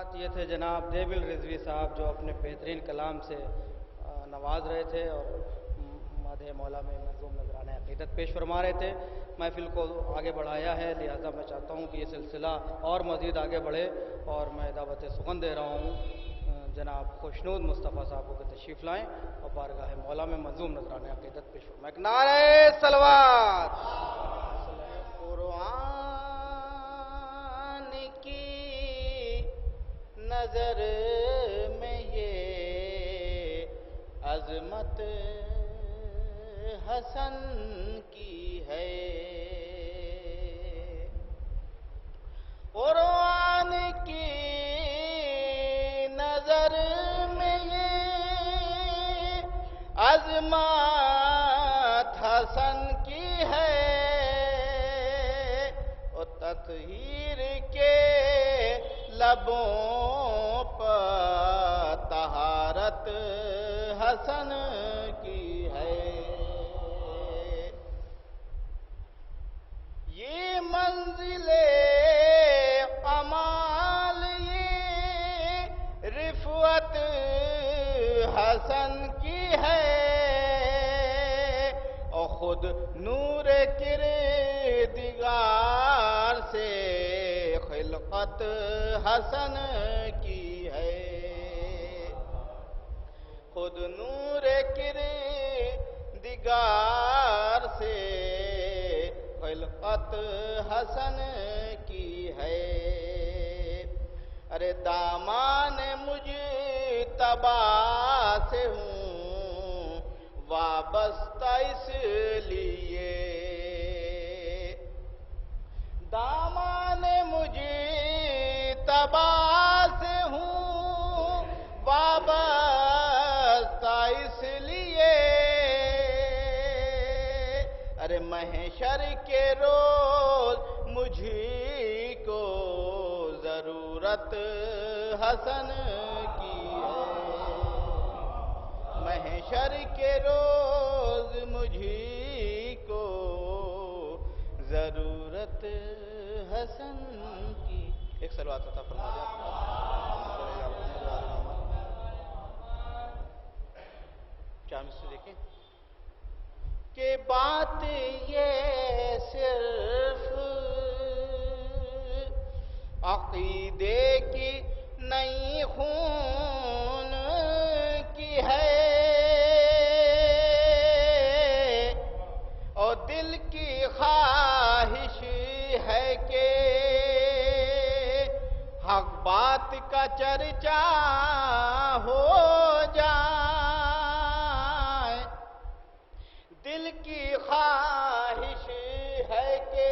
ساتھ یہ تھے جناب دیول رضوی صاحب جو اپنے بہترین کلام سے نواز رہے تھے اور مادہ مولا میں منظوم نذرانہ عقیدت پیش فرما رہے تھے. محفل کو آگے بڑھایا ہے، لہٰذا میں چاہتا ہوں کہ یہ سلسلہ اور مزید آگے بڑھے اور میں دعوت سخن دے رہا ہوں جناب خوشنود مصطفیٰ صاحب کو کہ تشریف لائیں اور بارگاہ مولا میں منظوم نذرانہ عقیدت پیش فرمائیں. ایک نعرہ صلوات. قرآن کی نظر میں یہ عظمت حسن کی ہے. قرآن کی نظر میں یہ عظمت حسن کی ہے. اور تطہیر کے لبوں پر طہارت حسن کی ہے. یہ منزل کمال یہ رفعت حسن کی ہے. اور خود نور کردگار سے خلقت حسن کی ہے. خود نور کردگار سے خلقت حسن کی ہے. ارے دامان مجتبی سے ہوں وابستہ اس لیے. دامان مجتبی سے ہوں وابستہ اس لیے. ارے محشر کے روز مجھی کو ضرورت حسن کی ہے. محشر کے روز مجھی کو ضرورت حسن کی. ایک صلوات عطا فرما دیں. کیا ہم اس سے دیکھیں کہ بات یہ صرف عقیدے کی نہیں خون کی ہے. اور دل کی خواہش ہے کہ حق بات کا چرچا ہو جائے. دل کی خواہش ہے کہ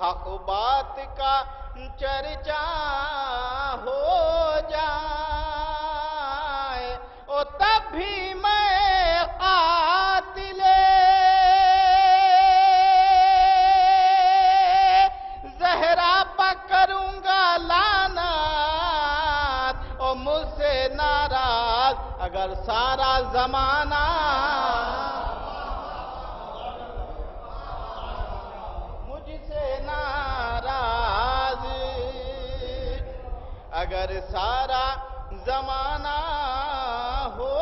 حق بات کا چرچا ہو جائے. اور تب بھی میں قاتل زہرا پکڑوں گا لعنت. اور مجھ سے ناراض اگر سارا زمانہ مجھ سے ناراض اگر سارا زمانہ ہو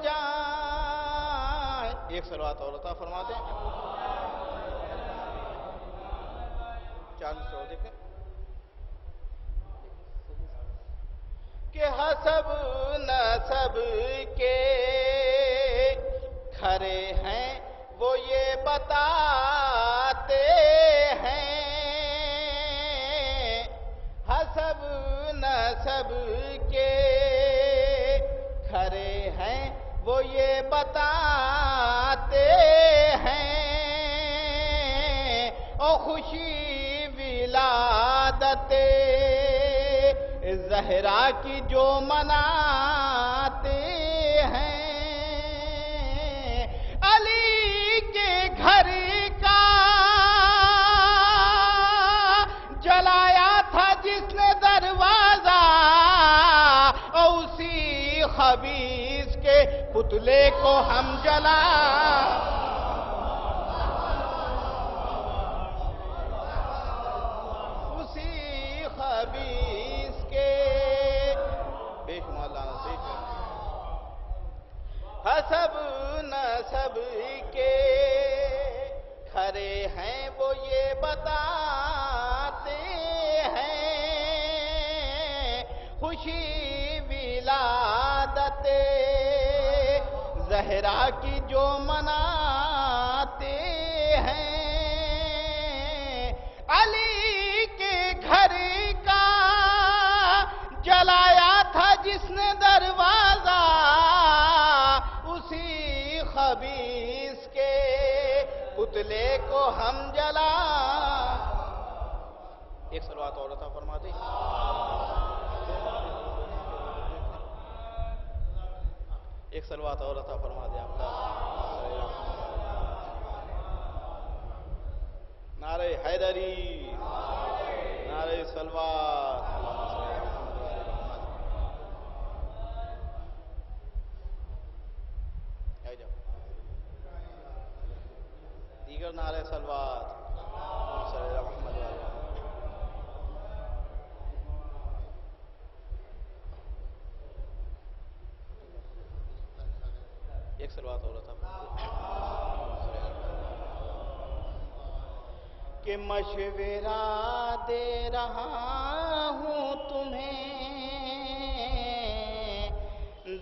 جائے. ایک صلوات اور عطا فرماتے ہیں. چالیس سو دیکھیں کہ حسب نسب کے کھڑے ہیں وہ یہ بتاتے ہیں. حسب نسب کے کھڑے ہیں وہ یہ بتاتے ہیں. اور خوشی ولادت زہرا کی جو مناتے ہیں. علی کے گھر کا جلایا تھا جس نے دروازہ. اور اسی خبیث کے پتلے کو ہم جلا. اسی خبیث خوشی ولادت زہرا کی جو مناتے ہیں، علی کے گھر کا جلایا تھا جس نے دروازہ، اسی خبیث کے پتلے کو ہم جلا۔ ایک صلوات اور عطا فرما دیں۔ ایک صلوات اور عطا فرما دیں آپ کا۔ نعرہ حیدری، نعرہ صلوات۔ دیگر نعرہ صلوات۔ ایک صلوات اور عطا فرما دیں۔ کہ مشورہ دے رہا ہوں تمہیں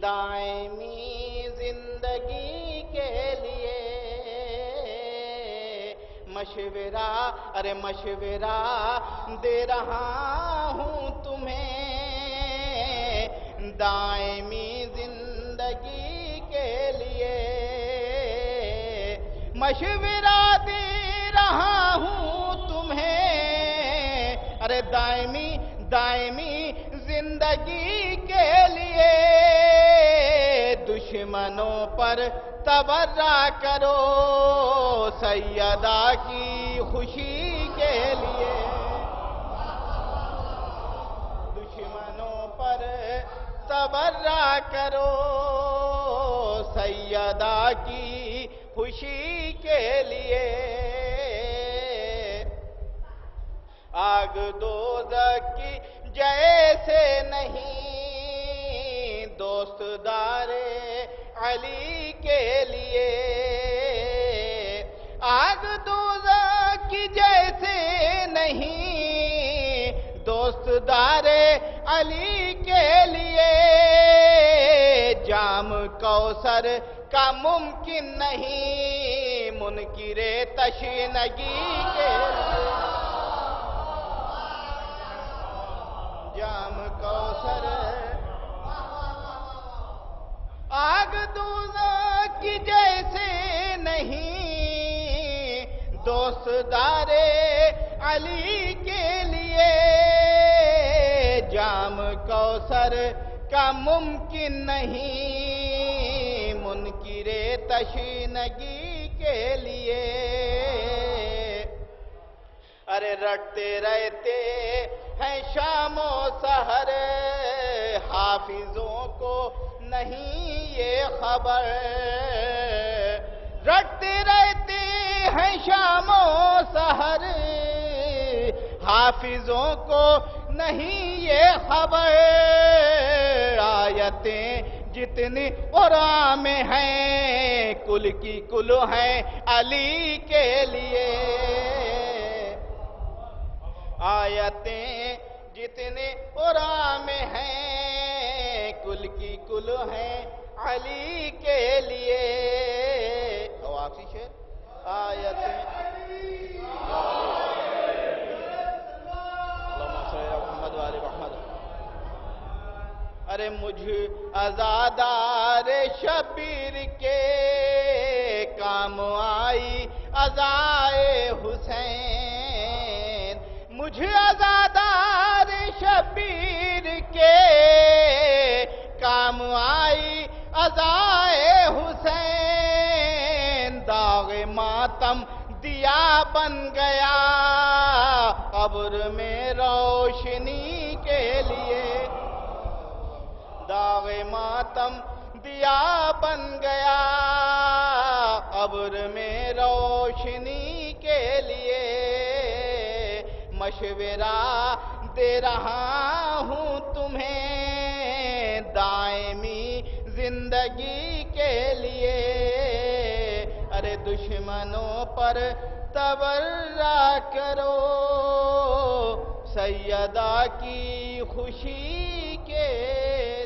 دائمی زندگی کے لیے، مشورہ ارے مشورہ دے رہا ہوں تمہیں دائمی زندگی کے لیے، مشورہ دے رہا ہوں تمہیں ارے دائمی زندگی کے لیے، دشمنوں پر تبرہ کرو سیدہ کی خوشی کے لیے، دشمنوں پر تبرہ کرو سیدہ کی خوشی کے لیے، آگ دوزخ کی جیسے نہیں دوست دار علی کے لیے، آگ دوزخ کی جیسے نہیں دوست دار علی کے لیے، جام کوثر کا ممکن نہیں منکر تشنگی کے لیے، جام کوثر آگ دوزخ کی جیسے نہیں دوست دار علی کے لیے، جام کوثر کا ممکن نہیں منکر تشنگی کے لیے، ارے رٹتے رہتے ہیں شام و سحر حافظوں کو نہیں یہ خبر، رٹتے رہتے ہیں شام و سحر حافظوں کو نہیں یہ خبر، آیتیں جتنی قرآن میں ہیں کل کی کل ہیں علی کے لیے، آیتیں جتنے قرآن میں ہیں کل کی کل ہیں علی کے لیے، اور آخری شعر آیتیں محمد والے محمد، ارے مجھ عزادار شبیر کے کام آئی عزائے حسین، مجھ عزادار شبیر کے کام آئی عزائے حسین، داغ ماتم دیا بن گیا قبر میں روشنی کے لیے، داغ ماتم دیا بن گیا قبر میں روشنی کے لیے، مشورہ دے رہا ہوں تمہیں دائمی زندگی کے لیے، ارے دشمنوں پر تبرہ کرو سیدہ کی خوشی کے